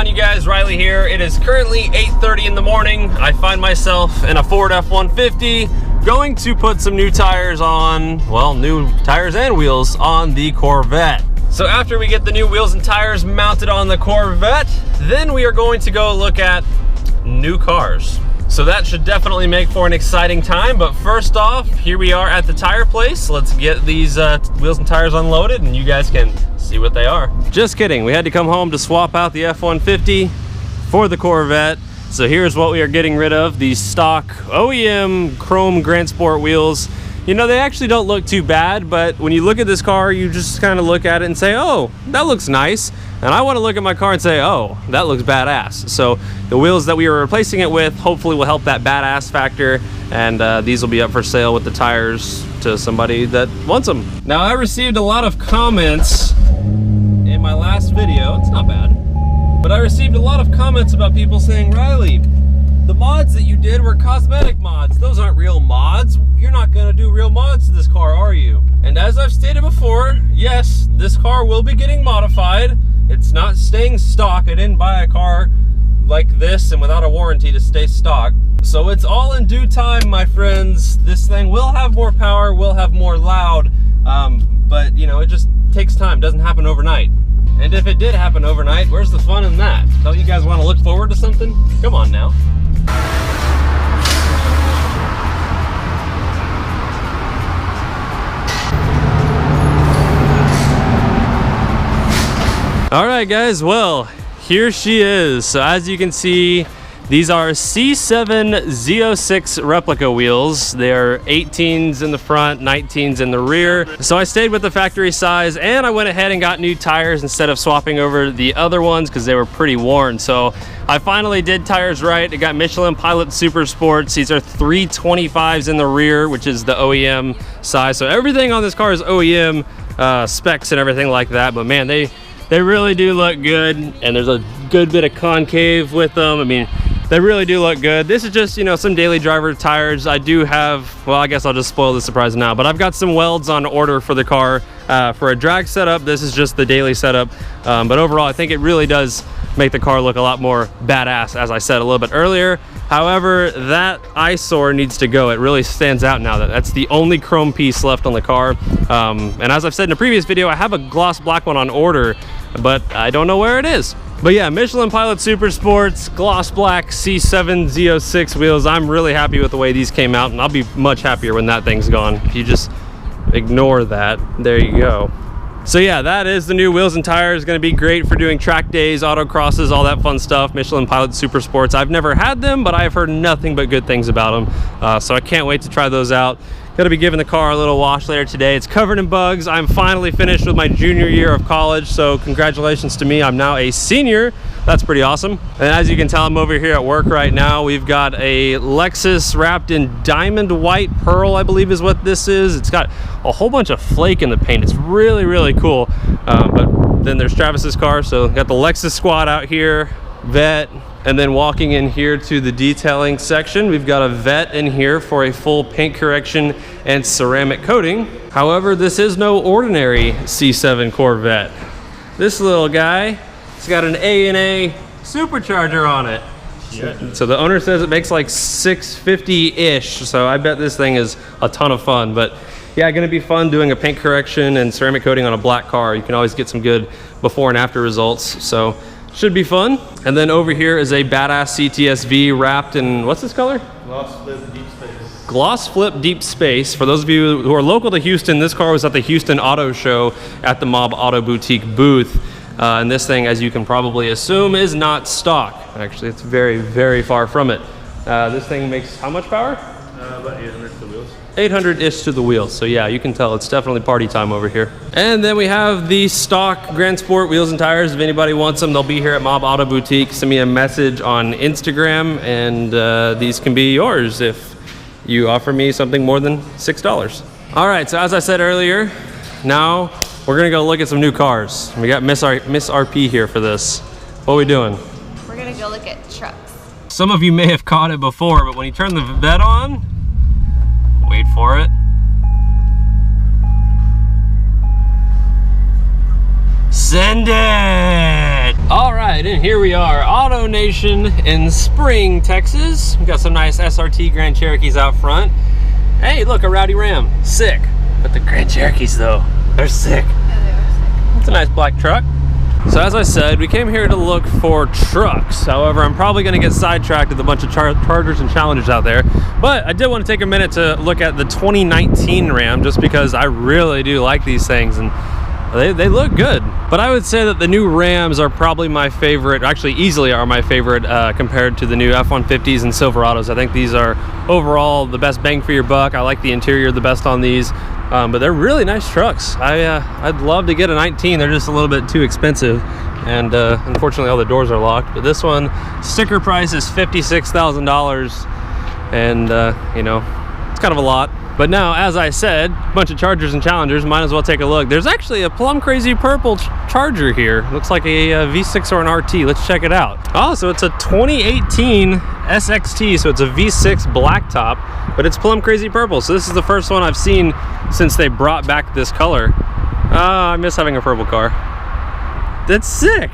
on, you guys? Riley here. It is currently 8:30 in the morning. I find myself in a Ford F-150 going to put some new tires on, well, new tires and wheels on the Corvette. So after we get the new wheels and tires mounted on the Corvette, then we are going to go look at new cars. So that should definitely make for an exciting time. But first off, here we are at the tire place. Let's get these wheels and tires unloaded and you guys can see what they are. Just kidding, we had to come home to swap out the F-150 for the Corvette. So here's what we are getting rid of: these stock OEM chrome Grand Sport wheels. You know, they actually don't look too bad, but when you look at this car, you just kind of look at it and say, oh, that looks nice. And I want to look at my car and say, oh, that looks badass. So the wheels that we are replacing it with hopefully will help that badass factor, and these will be up for sale with the tires to somebody that wants them. Now, I received a lot of comments in my last video. It's not bad, but I received a lot of comments about people saying, Riley, the mods that you did were cosmetic mods. Those aren't real mods. You're not gonna do real mods to this car, are you? And as I've stated before, yes, this car will be getting modified. It's not staying stock. I didn't buy a car like this and without a warranty to stay stock. So it's all in due time, my friends. This thing will have more power, will have more loud, but you know, it just takes time. Doesn't happen overnight. And if it did happen overnight, where's the fun in that? Don't you guys want to look forward to something? Come on now. All right, guys, well, here she is. So as you can see, these are C7 Zo6 Replica Wheels. They're 18s in the front, 19s in the rear. So I stayed with the factory size, and I went ahead and got new tires instead of swapping over the other ones because they were pretty worn. So I finally did tires right. I got Michelin Pilot Super Sports. These are 325s in the rear, which is the OEM size. So everything on this car is OEM specs and everything like that. But man, they really do look good, and there's a good bit of concave with them. I mean, they really do look good. This is just, you know, some daily driver tires. I do have, well, I guess I'll just spoil the surprise now, but I've got some welds on order for the car for a drag setup. This is just the daily setup, but overall, I think it really does make the car look a lot more badass, as I said a little bit earlier. However, that eyesore needs to go. It really stands out now. That's the only chrome piece left on the car. And as I've said in a previous video, I have a gloss black one on order, but I don't know where it is. But yeah, Michelin Pilot Super Sports, gloss black C7 Zo6 wheels. I'm really happy with the way these came out, and I'll be much happier when that thing's gone. If you just ignore that, there you go. So yeah, that is the new wheels and tires. Going to be great for doing track days, autocrosses, all that fun stuff. Michelin Pilot Super Sports. I've never had them, but I've heard nothing but good things about them. So I can't wait to try those out. Going to be giving the car a little wash later today. It's covered in bugs. I'm finally finished with my junior year of college, so congratulations to me. I'm now a senior. That's pretty awesome. And as you can tell, I'm over here at work right now. We've got a Lexus wrapped in diamond white pearl, I believe is what this is. It's got a whole bunch of flake in the paint. It's really, really cool. But then there's Travis's car. So got the Lexus squad out here, Vet. And then walking in here to the detailing section, we've got a Vet in here for a full paint correction and ceramic coating. However, this is no ordinary C7 Corvette. This little guy, it's got an A&A supercharger on it. Yeah. So the owner says it makes like 650-ish. So I bet this thing is a ton of fun. But yeah, gonna be fun doing a paint correction and ceramic coating on a black car. You can always get some good before and after results. So should be fun. And then over here is a badass CTSV wrapped in, what's this color? Gloss Flip Deep Space. Gloss Flip Deep Space. For those of you who are local to Houston, this car was at the Houston Auto Show at the Mob Auto Boutique booth. And this thing, as you can probably assume, is not stock. Actually, it's very, very far from it. This thing makes how much power? About 800 to the wheels. 800-ish to the wheels. So yeah, you can tell it's definitely party time over here. And then we have the stock Grand Sport wheels and tires. If anybody wants them, they'll be here at Mob Auto Boutique. Send me a message on Instagram, and these can be yours if you offer me something more than $6. All right, so as I said earlier, now we're gonna go look at some new cars. We got Miss RP here for this. What are we doing? We're gonna go look at trucks. Some of you may have caught it before, but when you turn the Vet on, wait for it. Send it! All right, and here we are, Auto Nation in Spring, Texas. We've got some nice SRT Grand Cherokees out front. Hey, look, a Rowdy Ram, sick. But the Grand Cherokees though, they're sick. Yeah, they were sick. It's a nice black truck. So as I said, we came here to look for trucks. However, I'm probably gonna get sidetracked with a bunch of Chargers and Challengers out there. But I did want to take a minute to look at the 2019 Ram, just because I really do like these things and they look good. But I would say that the new Rams are probably my favorite, actually easily are my favorite compared to the new F-150s and Silverados. I think these are overall the best bang for your buck. I like the interior the best on these. But they're really nice trucks. I'd love to get a 19. They're just a little bit too expensive, and unfortunately all the doors are locked. But this one, sticker price is $56,000, and you know, it's kind of a lot. But now, as I said, a bunch of Chargers and Challengers, might as well take a look. There's actually a plum crazy purple Charger here. Looks like a V6 or an RT. Let's check it out. Oh, so it's a 2018 SXT, so it's a V6 blacktop, but it's plum crazy purple. So this is the first one I've seen since they brought back this color. I miss having a purple car. That's sick.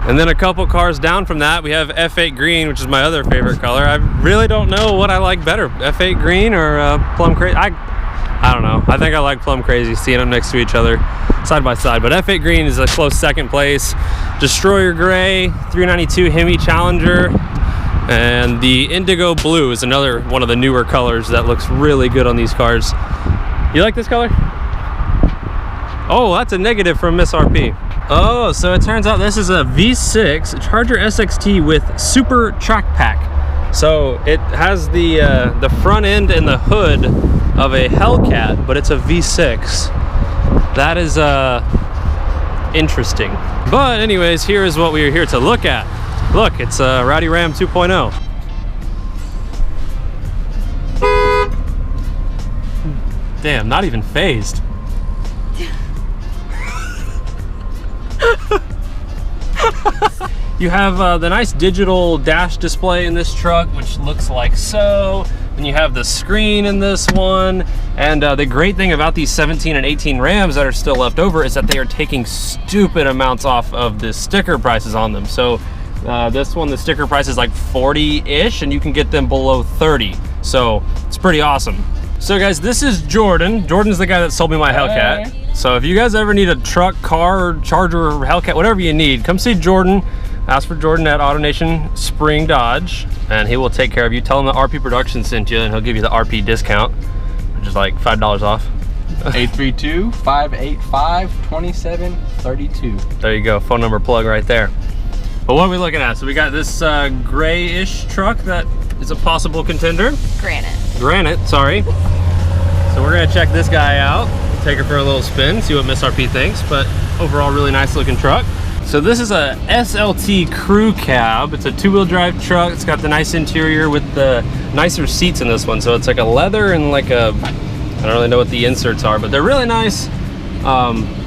And then a couple cars down from that, we have F8 green, which is my other favorite color. I really don't know what I like better, F8 green or plum crazy. I don't know. I think I like plum crazy, seeing them next to each other, side by side. But F8 green is a close second place. Destroyer gray, 392 Hemi Challenger, and the indigo blue is another one of the newer colors that looks really good on these cars. You like this color? Oh, that's a negative from Miss RP. Oh, so it turns out this is a V6 Charger SXT with Super Track Pack. So it has the front end and the hood of a Hellcat, but it's a V6. That is interesting. But anyways, here is what we are here to look at. Look, it's a Rowdy Ram 2.0. Damn, not even phased. You have the nice digital dash display in this truck, which looks like so. And you have the screen in this one. And the great thing about these 17 and 18 Rams that are still left over is that they are taking stupid amounts off of the sticker prices on them. So this one, the sticker price is like 40-ish, and you can get them below 30. So it's pretty awesome. So guys, this is Jordan. Jordan's the guy that sold me my Hellcat. So if you guys ever need a truck, car, Charger, or Hellcat, whatever you need, come see Jordan. Ask for Jordan at Auto Nation Spring Dodge, and he will take care of you. Tell him that RP Productions sent you, and he'll give you the RP discount, which is like $5 off. 832-585-2732. There you go, phone number plug right there. But what are we looking at? So we got this grayish truck that is a possible contender. Granite, sorry. So we're gonna check this guy out, take her for a little spin, see what Miss RP thinks, but overall really nice looking truck. So this is a SLT crew cab. It's a two-wheel drive truck. It's got the nice interior with the nicer seats in this one. So it's like a leather and like a, I don't really know what the inserts are, but they're really nice.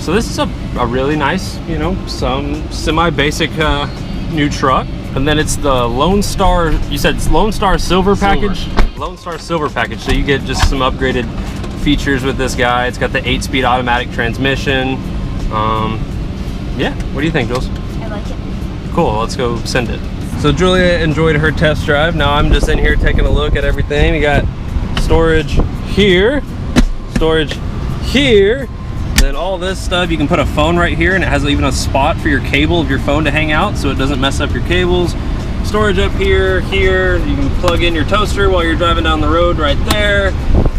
So this is a really nice, you know, some semi-basic new truck. And then it's the Lone Star, you said it's Lone Star Silver package? Lone Star Silver package. So you get just some upgraded features with this guy. It's got the 8-speed automatic transmission. Yeah, what do you think, Jules? I like it. Cool, let's go send it. So Julia enjoyed her test drive. Now I'm just in here taking a look at everything. We got storage here, storage here, then all this stuff. You can put a phone right here, and it has even a spot for your cable of your phone to hang out so it doesn't mess up your cables. Storage up here, here. You can plug in your toaster while you're driving down the road right there.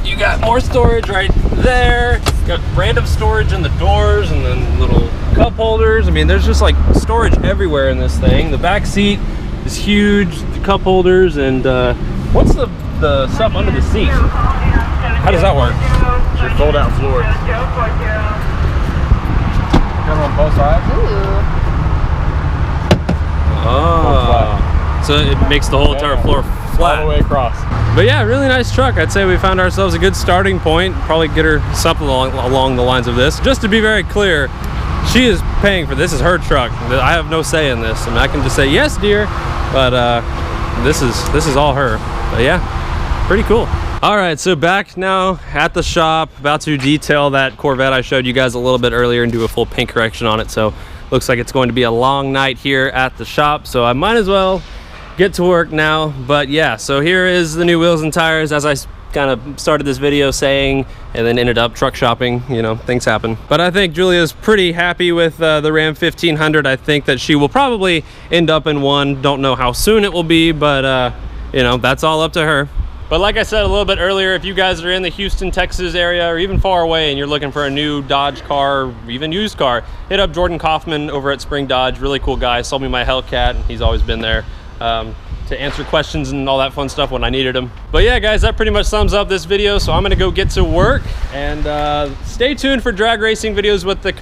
You got more storage right there. Got random storage in the doors, and then little cup holders. I mean, there's just like storage everywhere in this thing. The back seat is huge, the cup holders, and what's the stuff under the seat? How does that work? It's your fold-out floor. Come on both sides. Ooh. Oh, so it makes the whole entire floor flat. All the way across. But yeah, really nice truck. I'd say we found ourselves a good starting point. Probably get her something along the lines of this. Just to be very clear, she is paying for this. This is her truck. I have no say in this. I mean, I can just say yes, dear, but this is all her. But yeah, pretty cool. All right, so back now at the shop, about to detail that Corvette I showed you guys a little bit earlier and do a full paint correction on it. So Looks like it's going to be a long night here at the shop, so I might as well get to work now. But yeah, so here is the new wheels and tires, as I kind of started this video saying, and then ended up truck shopping. You know, things happen. But I think Julia's pretty happy with the Ram 1500. I think that she will probably end up in one. Don't know how soon it will be, but you know, that's all up to her. But like I said a little bit earlier, if you guys are in the Houston, Texas area, or even far away, and you're looking for a new Dodge car, or even used car, hit up Jordan Kaufman over at Spring Dodge. Really cool guy. Sold me my Hellcat, and he's always been there to answer questions and all that fun stuff when I needed him. But yeah, guys, that pretty much sums up this video. So I'm gonna go get to work, and stay tuned for drag racing videos with the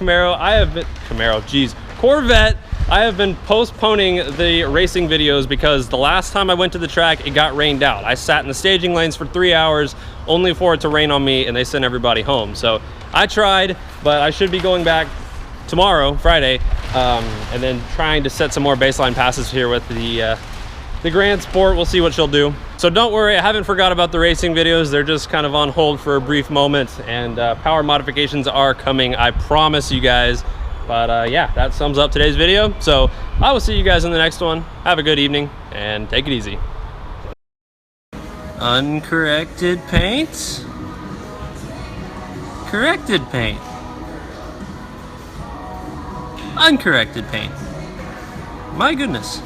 Corvette. I have been postponing the racing videos because the last time I went to the track, it got rained out. I sat in the staging lanes for 3 hours only for it to rain on me, and they sent everybody home. So I tried, but I should be going back tomorrow, Friday, and then trying to set some more baseline passes here with the Grand Sport. We'll see what she'll do. So don't worry, I haven't forgot about the racing videos. They're just kind of on hold for a brief moment, and power modifications are coming, I promise you guys. But yeah, that sums up today's video. So I will see you guys in the next one. Have a good evening and take it easy. Uncorrected paint. Corrected paint. Uncorrected paint. My goodness.